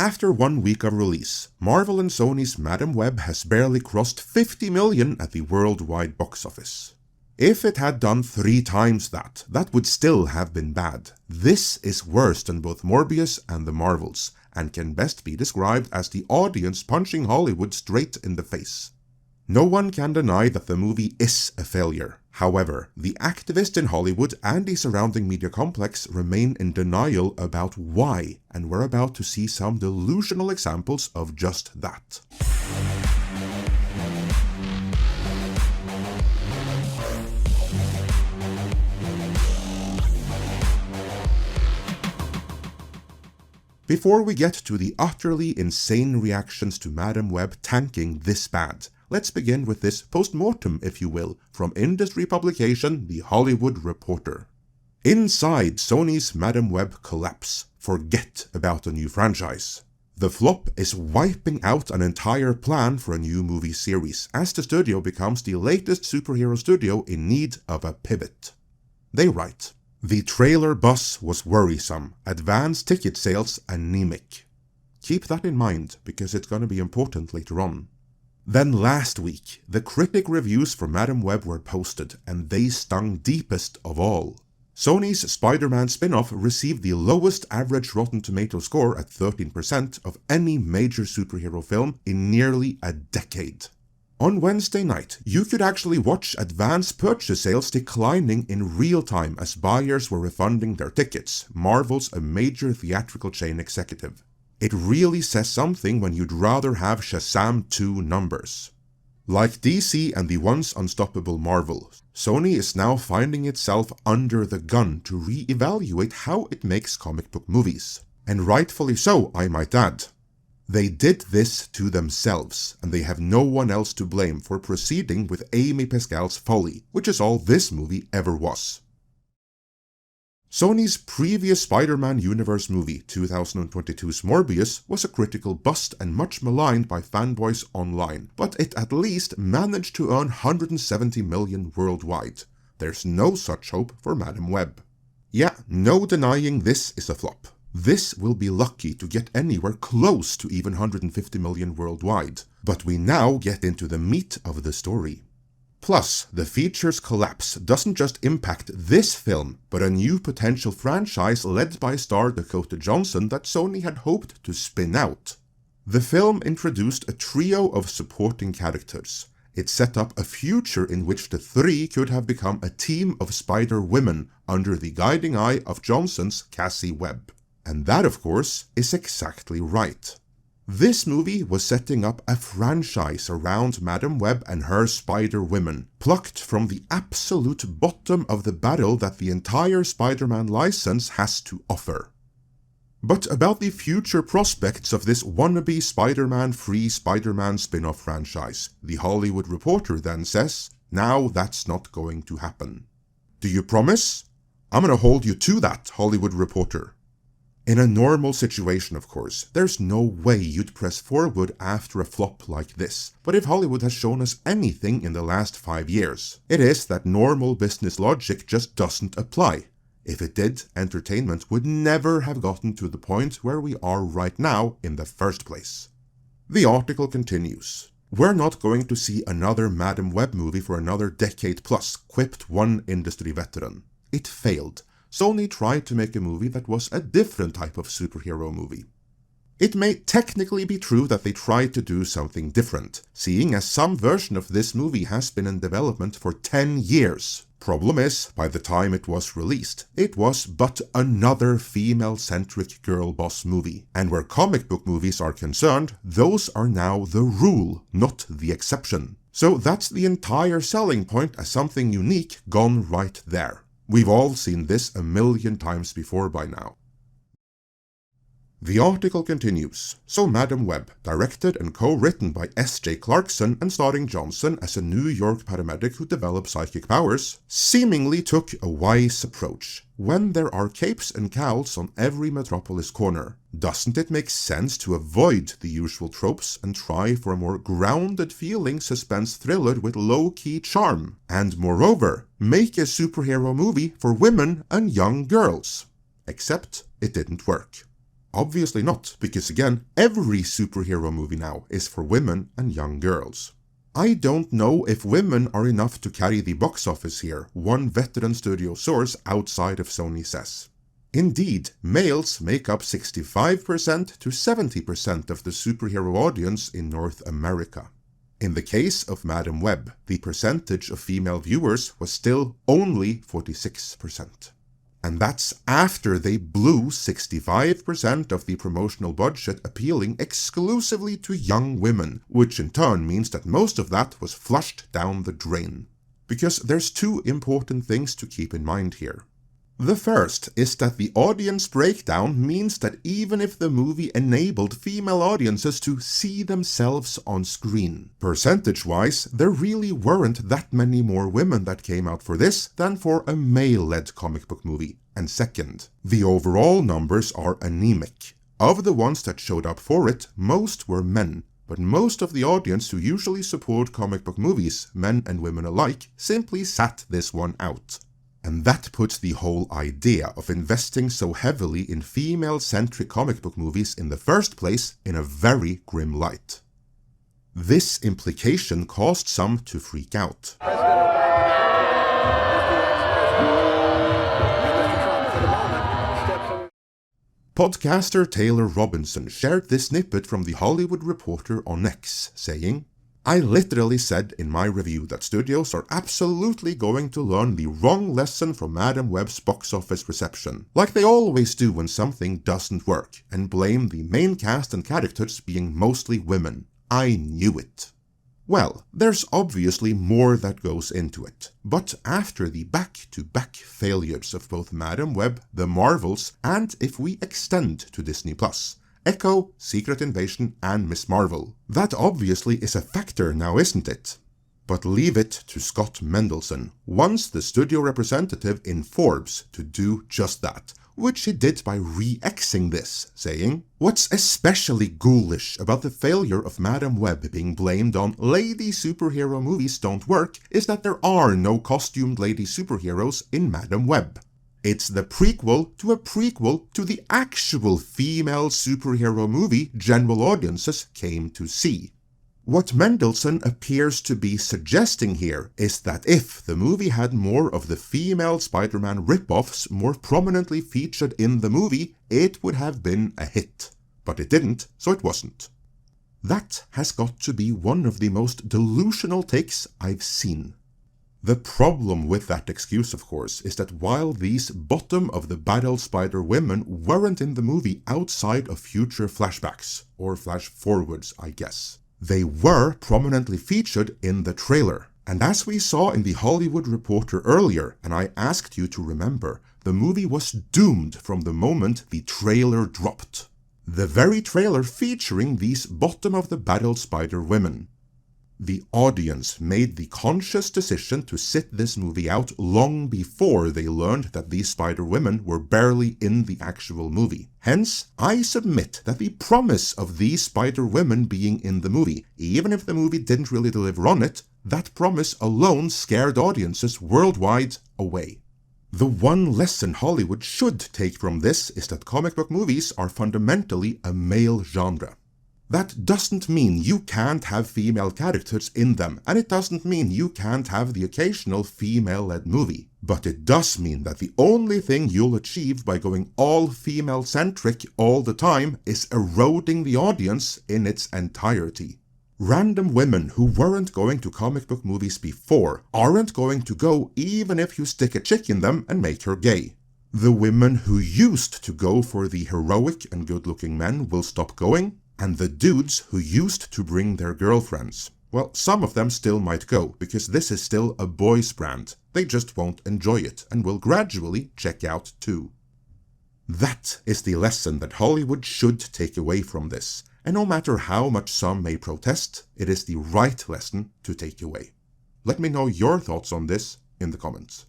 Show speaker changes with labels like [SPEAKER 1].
[SPEAKER 1] After 1 week of release, Marvel and Sony's Madam Web has barely crossed 50 million at the worldwide box office. If it had done 3 times that, that would still have been bad. This is worse than both Morbius and the Marvels, and can best be described as the audience punching Hollywood straight in the face. No one can deny that the movie is a failure. However, the activists in Hollywood and the surrounding media complex remain in denial about why, and we're about to see some delusional examples of just that. Before we get to the utterly insane reactions to Madam Web tanking this bad, let's begin with this postmortem, if you will, from industry publication The Hollywood Reporter. Inside Sony's Madam Web collapse, forget about a new franchise. The flop is wiping out an entire plan for a new movie series, as the studio becomes the latest superhero studio in need of a pivot. They write, "The trailer buzz was worrisome, advance ticket sales anemic." Keep that in mind, because it's going to be important later on. Then last week, the critic reviews for Madam Web were posted, and they stung deepest of all. Sony's Spider-Man spin-off received the lowest average Rotten Tomatoes score at 13% of any major superhero film in nearly a decade. On Wednesday night, you could actually watch advance purchase sales declining in real time as buyers were refunding their tickets, marvels a major theatrical chain executive. It really says something when you'd rather have Shazam 2 numbers. Like DC and the once unstoppable Marvel, Sony is now finding itself under the gun to re-evaluate how it makes comic book movies. And rightfully so, I might add. They did this to themselves, and they have no one else to blame for proceeding with Amy Pascal's folly, which is all this movie ever was. Sony's previous Spider-Man Universe movie, 2022's Morbius, was a critical bust and much maligned by fanboys online, but it at least managed to earn 170 million worldwide. There's no such hope for Madam Web. Yeah, no denying this is a flop. This will be lucky to get anywhere close to even 150 million worldwide, but we now get into the meat of the story. Plus, the feature's collapse doesn't just impact this film, but a new potential franchise led by star Dakota Johnson that Sony had hoped to spin out. The film introduced a trio of supporting characters. It set up a future in which the 3 could have become a team of Spider-Women under the guiding eye of Johnson's Cassie Webb. And that, of course, is exactly right. This movie was setting up a franchise around Madam Web and her Spider-Women, plucked from the absolute bottom of the barrel that the entire Spider-Man license has to offer. But about the future prospects of this wannabe Spider-Man free Spider-Man spin-off franchise, The Hollywood Reporter then says, now that's not going to happen. Do you promise? I'm gonna hold you to that, Hollywood Reporter. In a normal situation, of course, there's no way you'd press forward after a flop like this. But if Hollywood has shown us anything in the last 5 years, it is that normal business logic just doesn't apply. If it did, entertainment would never have gotten to the point where we are right now in the first place. The article continues. We're not going to see another Madam Web movie for another decade plus, quipped one industry veteran. It failed. Sony tried to make a movie that was a different type of superhero movie. It may technically be true that they tried to do something different, seeing as some version of this movie has been in development for 10 years. Problem is, by the time it was released, it was but another female-centric girl boss movie, and where comic book movies are concerned, those are now the rule, not the exception. So that's the entire selling point as something unique gone right there. We've all seen this a million times before by now. The article continues. So Madam Web, directed and co-written by S.J. Clarkson and starring Johnson as a New York paramedic who develops psychic powers, seemingly took a wise approach. When there are capes and cowls on every metropolis corner, doesn't it make sense to avoid the usual tropes and try for a more grounded feeling suspense thriller with low-key charm? And moreover, make a superhero movie for women and young girls. Except it didn't work. Obviously not, because again, every superhero movie now is for women and young girls. I don't know if women are enough to carry the box office here, one veteran studio source outside of Sony says. Indeed, males make up 65% to 70% of the superhero audience in North America. In the case of Madam Web, the percentage of female viewers was still only 46%. And that's after they blew 65% of the promotional budget appealing exclusively to young women, which in turn means that most of that was flushed down the drain. Because there's two important things to keep in mind here. The first is that the audience breakdown means that even if the movie enabled female audiences to see themselves on screen, percentage-wise, there really weren't that many more women that came out for this than for a male-led comic book movie. And second, the overall numbers are anemic. Of the ones that showed up for it, most were men, but most of the audience who usually support comic book movies, men and women alike, simply sat this one out. And that puts the whole idea of investing so heavily in female-centric comic book movies in the first place in a very grim light. This implication caused some to freak out. Podcaster Taylor Robinson shared this snippet from The Hollywood Reporter on X, saying, "I literally said in my review that studios are absolutely going to learn the wrong lesson from Madam Web's box office reception, like they always do when something doesn't work, and blame the main cast and characters being mostly women. I knew it." Well, there's obviously more that goes into it, but after the back-to-back failures of both Madam Web, The Marvels, and if we extend to Disney+, Echo, Secret Invasion, and Ms. Marvel. That obviously is a factor now, isn't it? But leave it to Scott Mendelsohn, once the studio representative in Forbes, to do just that, which he did by re-Xing this, saying, "What's especially ghoulish about the failure of Madam Web being blamed on lady superhero movies don't work is that there are no costumed lady superheroes in Madam Web. It's the prequel to the actual female superhero movie general audiences came to see." What Mendelsohn appears to be suggesting here is that if the movie had more of the female Spider-Man rip-offs more prominently featured in the movie, it would have been a hit. But it didn't, so it wasn't. That has got to be one of the most delusional takes I've seen. The problem with that excuse, of course, is that while these bottom-of-the-barrel Spider-Women weren't in the movie outside of future flashbacks, or flash-forwards, I guess, they were prominently featured in the trailer. And as we saw in The Hollywood Reporter earlier, and I asked you to remember, the movie was doomed from the moment the trailer dropped. The very trailer featuring these bottom-of-the-barrel Spider-Women. The audience made the conscious decision to sit this movie out long before they learned that these Spider-Women were barely in the actual movie. Hence, I submit that the promise of these Spider-Women being in the movie, even if the movie didn't really deliver on it, that promise alone scared audiences worldwide away. The one lesson Hollywood should take from this is that comic book movies are fundamentally a male genre. That doesn't mean you can't have female characters in them, and it doesn't mean you can't have the occasional female-led movie. But it does mean that the only thing you'll achieve by going all female-centric all the time is eroding the audience in its entirety. Random women who weren't going to comic book movies before aren't going to go even if you stick a chick in them and make her gay. The women who used to go for the heroic and good-looking men will stop going, and the dudes who used to bring their girlfriends, well, some of them still might go, because this is still a boys' brand. They just won't enjoy it, and will gradually check out too. That is the lesson that Hollywood should take away from this, and no matter how much some may protest, it is the right lesson to take away. Let me know your thoughts on this in the comments.